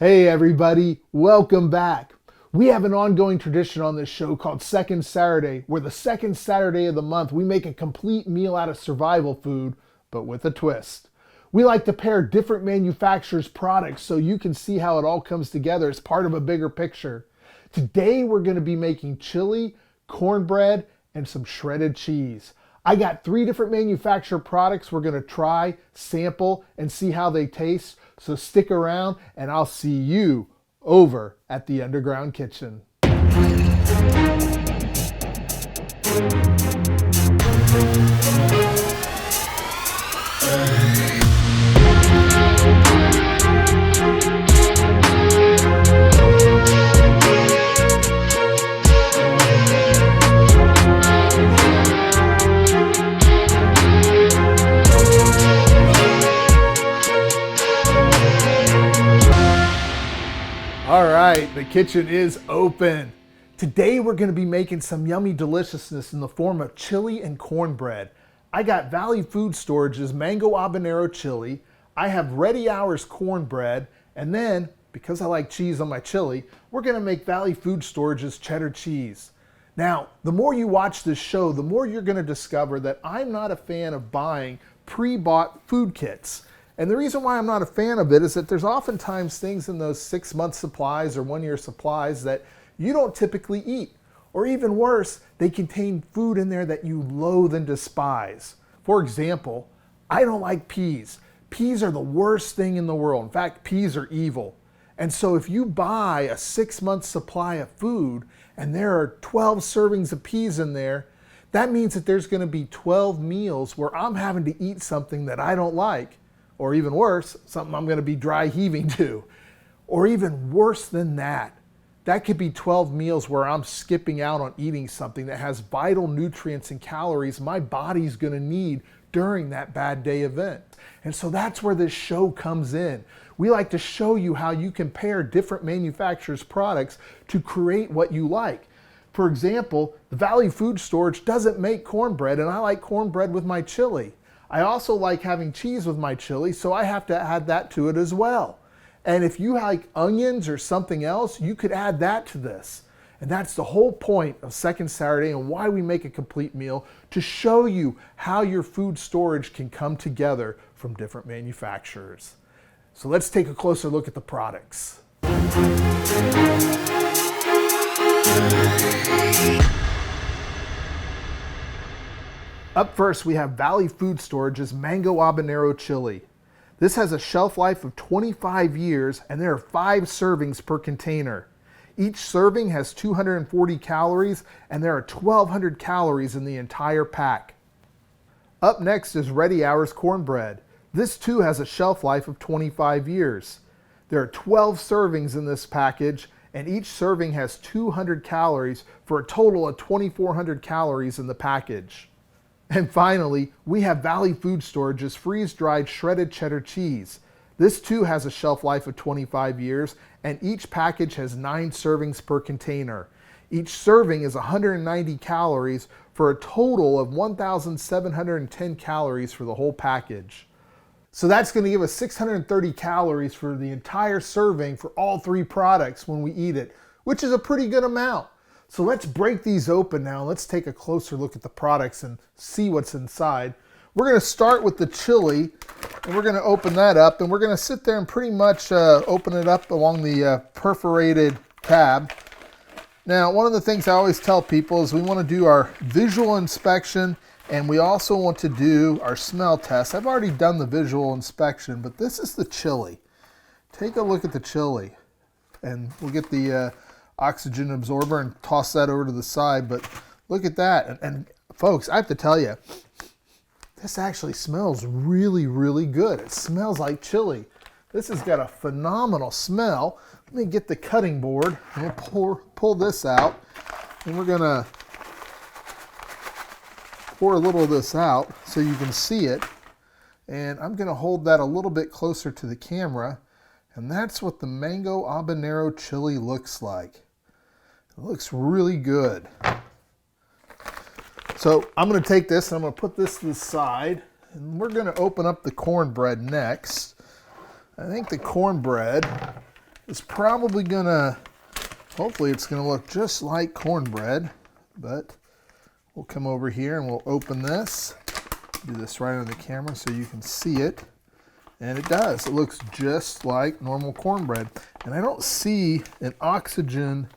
Hey everybody, welcome back. We have an ongoing tradition on this show called Second Saturday, where the second Saturday of the month we make a complete meal out of survival food, but with a twist. We like to pair different manufacturers' products so you can see how it all comes together as part of a bigger picture. Today we're going to be making chili, cornbread, and some shredded cheese. I got 3 different manufacturer products we're going to try, sample, and see how they taste. So stick around and I'll see you over at the Underground Kitchen. All right, the kitchen is open. Today we're going to be making some yummy deliciousness in the form of chili and cornbread. I got Valley Food Storage's Mango Habanero chili. I have Ready Hours cornbread. And then, because I like cheese on my chili, we're going to make Valley Food Storage's cheddar cheese. Now, the more you watch this show, the more you're going to discover that I'm not a fan of buying pre-bought food kits. And the reason why I'm not a fan of it is that there's oftentimes things in those 6-month supplies or 1-year supplies that you don't typically eat. Or even worse, they contain food in there that you loathe and despise. For example, I don't like peas. Peas are the worst thing in the world. In fact, peas are evil. And so if you buy a 6-month supply of food and there are 12 servings of peas in there, that means that there's going to be 12 meals where I'm having to eat something that I don't like. Or even worse, something I'm going to be dry heaving to. Or even worse than that, that could be 12 meals where I'm skipping out on eating something that has vital nutrients and calories my body's going to need during that bad day event. And so that's where this show comes in. We like to show you how you can pair different manufacturers' products to create what you like. For example, the Valley Food Storage doesn't make cornbread, and I like cornbread with my chili. I also like having cheese with my chili, so I have to add that to it as well. And if you like onions or something else, you could add that to this. And that's the whole point of Second Saturday and why we make a complete meal, to show you how your food storage can come together from different manufacturers. So let's take a closer look at the products. Up first, we have Valley Food Storage's Mango Habanero chili. This has a shelf life of 25 years and there are 5 servings per container. Each serving has 240 calories and there are 1,200 calories in the entire pack. Up next is Ready Hours cornbread. This too has a shelf life of 25 years. There are 12 servings in this package and each serving has 200 calories for a total of 2,400 calories in the package. And finally, we have Valley Food Storage's freeze-dried shredded cheddar cheese. This too has a shelf life of 25 years, and each package has 9 servings per container. Each serving is 190 calories for a total of 1,710 calories for the whole package. So that's going to give us 630 calories for the entire serving for all 3 products when we eat it, which is a pretty good amount. So let's break these open now. Let's take a closer look at the products and see what's inside. We're going to start with the chili, and we're going to open that up, and we're going to sit there and pretty much open it up along the perforated tab. Now, one of the things I always tell people is we want to do our visual inspection, and we also want to do our smell test. I've already done the visual inspection, but this is the chili. Take a look at the chili, and we'll get the oxygen absorber and toss that over to the side, but look at that. And folks, I have to tell you, this actually smells really, really good. It smells like chili. This has got a phenomenal smell. Let me get the cutting board and we'll pull this out, and we're gonna pour a little of this out so you can see it. And I'm gonna hold that a little bit closer to the camera, and that's what the Mango Habanero chili looks like. It looks really good. So I'm going to take this and I'm going to put this to the side, and we're going to open up the cornbread next. I think the cornbread is probably gonna, hopefully it's gonna look just like cornbread, but we'll come over here and we'll open this. Do this right on the camera so you can see it. And it does. It looks just like normal cornbread. And I don't see an oxygen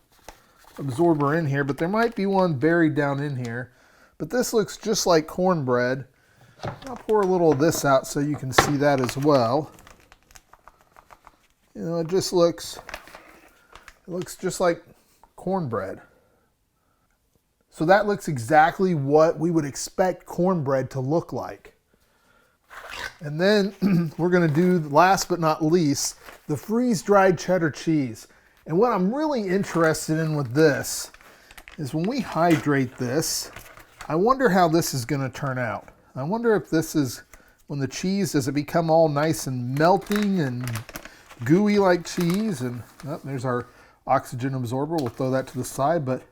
absorber in here, but there might be one buried down in here. But this looks just like cornbread. I'll pour a little of this out so you can see that as well. You know, it looks just like cornbread. So that looks exactly what we would expect cornbread to look like. And then we're gonna do, last but not least, the freeze-dried cheddar cheese. And what I'm really interested in with this is when we hydrate this, I wonder how this is gonna turn out. I wonder if this is, when the cheese, does it become all nice and melting and gooey like cheese? And oh, there's our oxygen absorber. We'll throw that to the side, but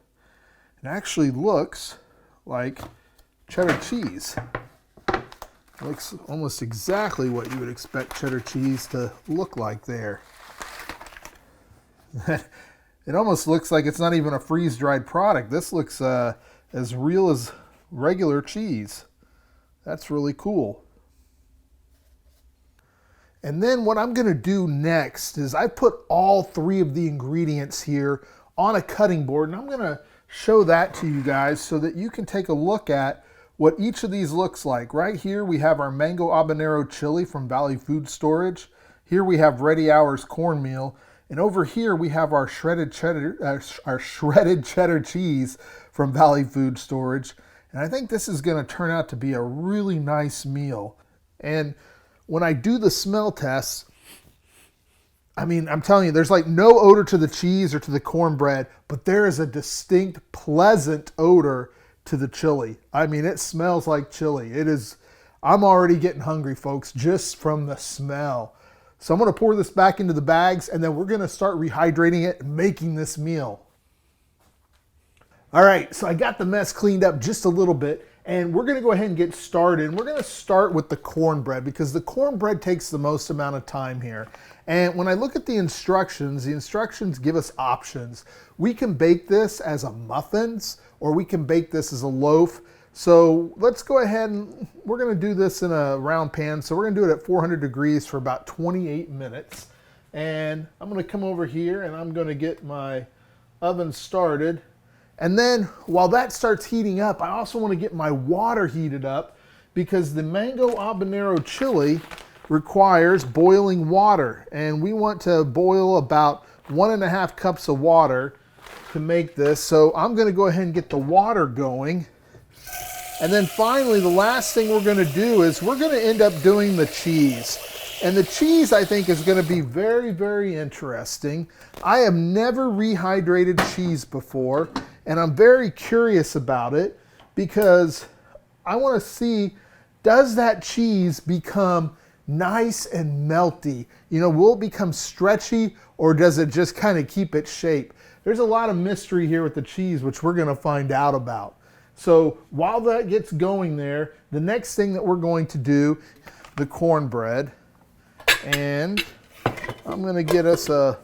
it actually looks like cheddar cheese. It looks almost exactly what you would expect cheddar cheese to look like there. It almost looks like it's not even a freeze-dried product. This looks as real as regular cheese. That's really cool. And then what I'm gonna do next is I put all three of the ingredients here on a cutting board, and I'm gonna show that to you guys so that you can take a look at what each of these looks like. Right here we have our mango habanero chili from Valley Food Storage. Here we have Ready Hours cornmeal, and over here we have our shredded cheddar cheese from Valley Food Storage. And I think this is going to turn out to be a really nice meal. And when I do the smell tests, I mean, I'm telling you, there's like no odor to the cheese or to the cornbread, but there is a distinct, pleasant odor to the chili. I mean, it smells like chili. It is, I'm already getting hungry, folks, just from the smell. So I'm gonna pour this back into the bags, and then we're gonna start rehydrating it and making this meal. All right, so I got the mess cleaned up just a little bit, and we're gonna go ahead and get started. And we're gonna start with the cornbread because the cornbread takes the most amount of time here. And when I look at the instructions give us options. We can bake this as a muffins, or we can bake this as a loaf. So let's go ahead and we're gonna do this in a round pan. So we're gonna do it at 400 degrees for about 28 minutes. And I'm gonna come over here and I'm gonna get my oven started. And then while that starts heating up, I also want to get my water heated up because the mango habanero chili requires boiling water. And we want to boil about 1.5 cups of water to make this. So I'm going to go ahead and get the water going. And then finally, the last thing we're going to do is we're going to end up doing the cheese. And the cheese, I think, is going to be very, very interesting. I have never rehydrated cheese before, and I'm very curious about it because I want to see, does that cheese become nice and melty? You know, will it become stretchy, or does it just kind of keep its shape? There's a lot of mystery here with the cheese, which we're going to find out about. So while that gets going there, the next thing that we're going to do, the cornbread. And I'm going to get us a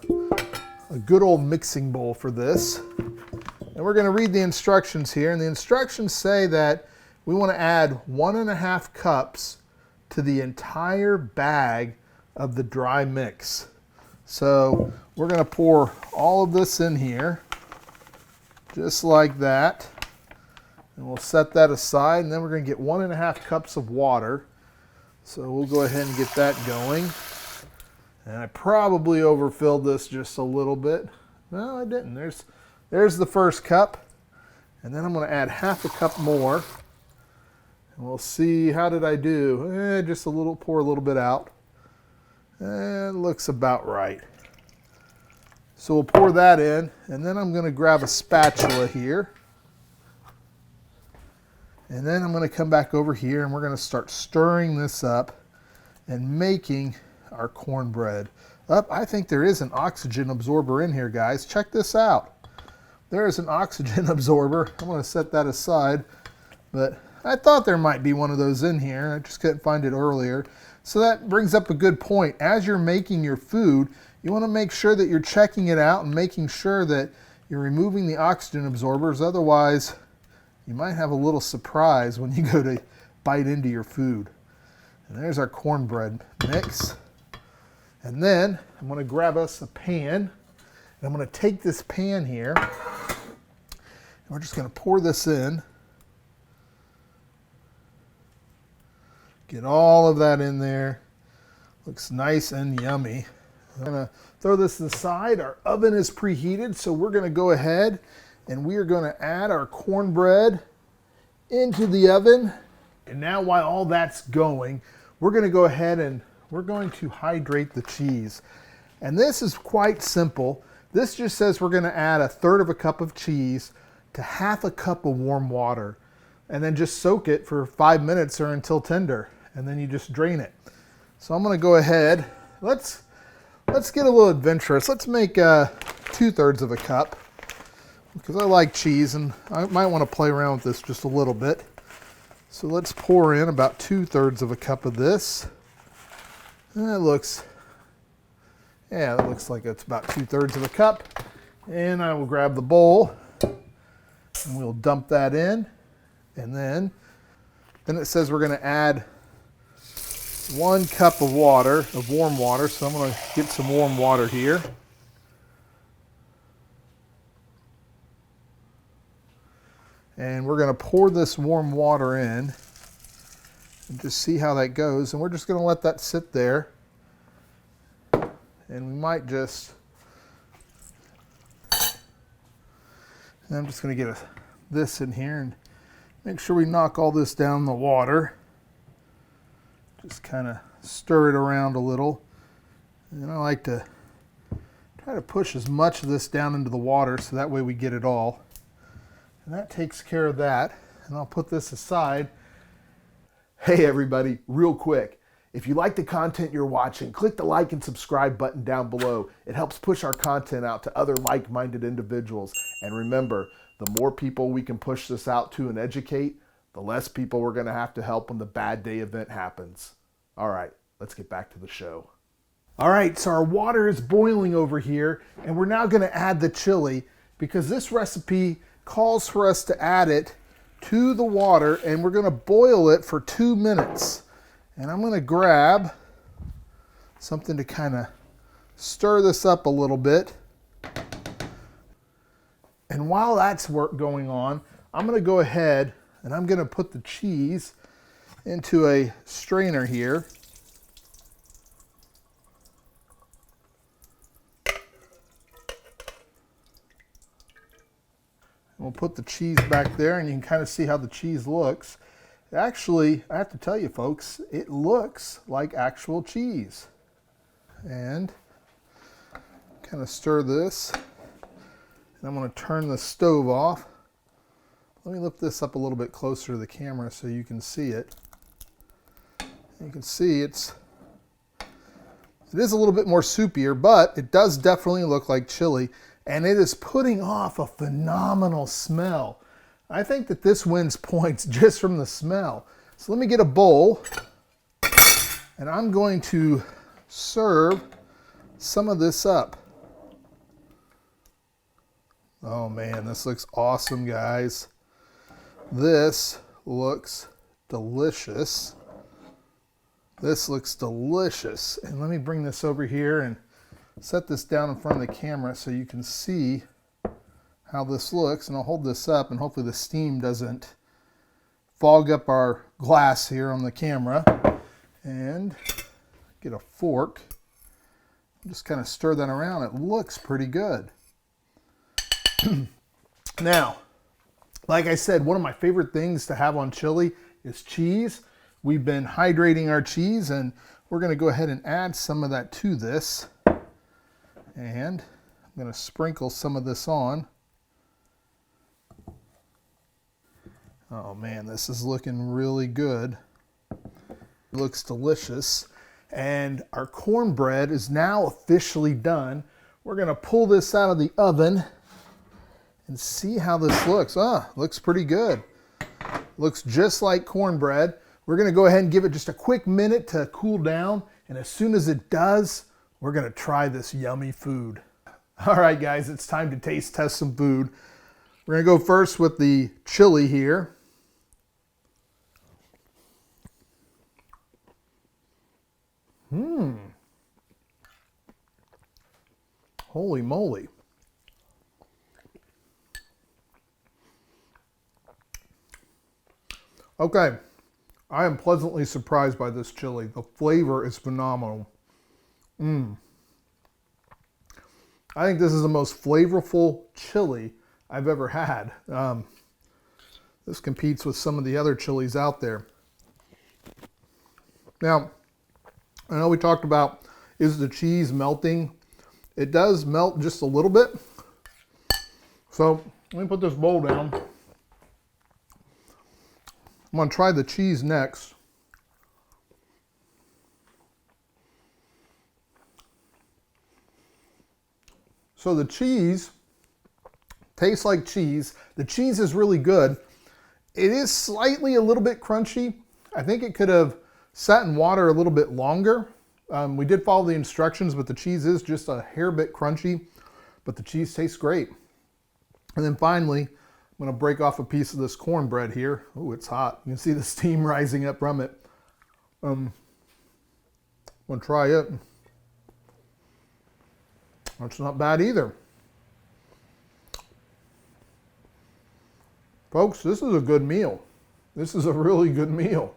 good old mixing bowl for this. And we're going to read the instructions here. And the instructions say that we want to add 1.5 cups to the entire bag of the dry mix. So we're going to pour all of this in here, just like that. And we'll set that aside. And then we're going to get 1.5 cups of water. So we'll go ahead and get that going. And I probably overfilled this just a little bit. No, I didn't. There's the first cup. And then I'm going to add 1/2 cup more. And we'll see, how did I do? Just a little, pour a little bit out. And it looks about right. So we'll pour that in. And then I'm going to grab a spatula here. And then I'm going to come back over here and we're going to start stirring this up and making our cornbread. I think there is an oxygen absorber in here, guys. Check this out. There is an oxygen absorber. I'm going to set that aside, but I thought there might be one of those in here. I just couldn't find it earlier. So that brings up a good point. As you're making your food, You want to make sure that you're checking it out and making sure that you're removing the oxygen absorbers. Otherwise, you might have a little surprise when you go to bite into your food. And there's our cornbread mix. And then I'm going to grab us a pan. And I'm going to take this pan here. And we're just going to pour this in. Get all of that in there. Looks nice and yummy. I'm going to throw this to the side. Our oven is preheated, so we're going to go ahead and we are going to add our cornbread into the oven. And now while all that's going, we're going to go ahead and we're going to hydrate the cheese. And this is quite simple. This just says we're going to add 1/3 cup of cheese to 1/2 cup of warm water, and then just soak it for 5 minutes or until tender, and then you just drain it. So I'm going to go ahead. Let's get a little adventurous. Let's make 2/3 cup, because I like cheese and I might want to play around with this just a little bit. So let's pour in about 2/3 cup of this. And it looks like it's about 2/3 cup. And I will grab the bowl and we'll dump that in. And then it says we're going to add 1 cup of water, of warm water. So I'm going to get some warm water here. And we're going to pour this warm water in and just see how that goes. And we're just going to let that sit there. And we might just, and I'm just going to get this in here and make sure we knock all this down in the water. Just kind of stir it around a little. And I like to try to push as much of this down into the water so that way we get it all. And that takes care of that. And I'll put this aside. Hey everybody, real quick. If you like the content you're watching, click the like and subscribe button down below. It helps push our content out to other like-minded individuals. And remember, the more people we can push this out to and educate, the less people we're going to have to help when the bad day event happens. All right, let's get back to the show. All right, so our water is boiling over here, and we're now going to add the chili because this recipe calls for us to add it to the water, and we're going to boil it for 2 minutes. And I'm going to grab something to kind of stir this up a little bit. And while that's going on, I'm going to go ahead and I'm going to put the cheese into a strainer here. We'll put the cheese back there, and you can kind of see how the cheese looks. Actually, I have to tell you folks, it looks like actual cheese. And kind of stir this. And I'm going to turn the stove off. Let me lift this up a little bit closer to the camera so you can see it. You can see it is a little bit more soupier, but it does definitely look like chili. And it is putting off a phenomenal smell. I think that this wins points just from the smell. So let me get a bowl, and I'm going to serve some of this up. Oh man, this looks awesome, guys. This looks delicious. This looks delicious. And let me bring this over here and set this down in front of the camera so you can see how this looks. And I'll hold this up, and hopefully the steam doesn't fog up our glass here on the camera. And get a fork, just kind of stir that around. It looks pretty good. Now, like I said, one of my favorite things to have on chili is cheese. We've been hydrating our cheese, and we're going to go ahead and add some of that to this. And I'm going to sprinkle some of this on. Oh man, this is looking really good. It looks delicious. And our cornbread is now officially done. We're going to pull this out of the oven and see how this looks. Looks pretty good. Looks just like cornbread. We're going to go ahead and give it just a quick minute to cool down. And as soon as it does, We're gonna try this yummy food. All right, guys, it's time to taste test some food. We're gonna go first with the chili here. Holy moly. Okay, I am pleasantly surprised by this chili. The flavor is phenomenal. I think this is the most flavorful chili I've ever had. This competes with some of the other chilies out there. Now, I know we talked about, is the cheese melting? It does melt just a little bit. So let me put this bowl down. I'm gonna try the cheese next. So the cheese tastes like cheese. The cheese is really good. It is slightly a little bit crunchy. I think it could have sat in water a little bit longer. We did follow the instructions, but the cheese is just a hair bit crunchy, but the cheese tastes great. And then finally, I'm gonna break off a piece of this cornbread here. Oh, it's hot. You can see the steam rising up from it. I'm gonna try it. That's not bad either. Folks, this is a good meal. This is a really good meal.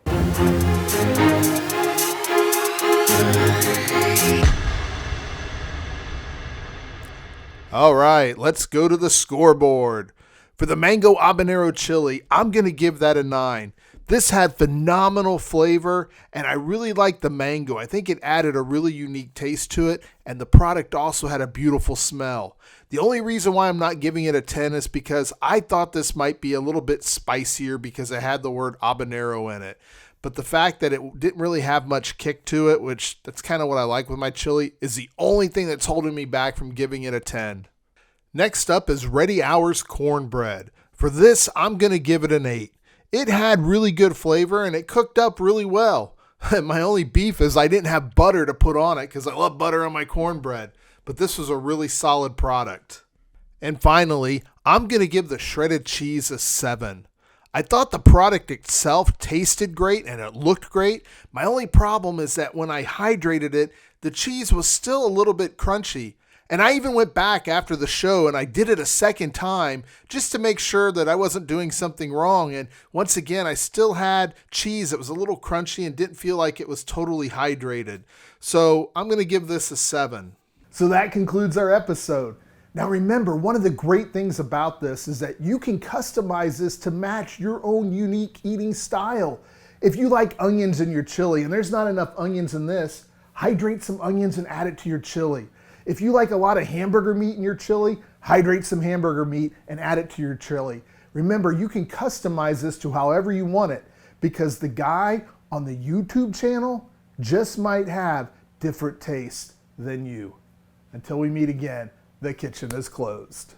All right, let's go to the scoreboard. For the mango habanero chili, I'm going to give that a 9. This had phenomenal flavor, and I really liked the mango. I think it added a really unique taste to it, and the product also had a beautiful smell. The only reason why I'm not giving it a 10 is because I thought this might be a little bit spicier because it had the word habanero in it. But the fact that it didn't really have much kick to it, which that's kind of what I like with my chili, is the only thing that's holding me back from giving it a 10. Next up is Ready Hours Cornbread. For this, I'm going to give it an 8. It had really good flavor and it cooked up really well. My only beef is I didn't have butter to put on it because I love butter on my cornbread. But this was a really solid product. And finally, I'm going to give the shredded cheese a 7. I thought the product itself tasted great and it looked great. My only problem is that when I hydrated it, the cheese was still a little bit crunchy. And I even went back after the show and I did it a second time just to make sure that I wasn't doing something wrong. And once again, I still had cheese that was a little crunchy and didn't feel like it was totally hydrated. So I'm going to give this a 7. So that concludes our episode. Now remember, one of the great things about this is that you can customize this to match your own unique eating style. If you like onions in your chili and there's not enough onions in this, hydrate some onions and add it to your chili. If you like a lot of hamburger meat in your chili, hydrate some hamburger meat and add it to your chili. Remember, you can customize this to however you want it because the guy on the YouTube channel just might have different tastes than you. Until we meet again, the kitchen is closed.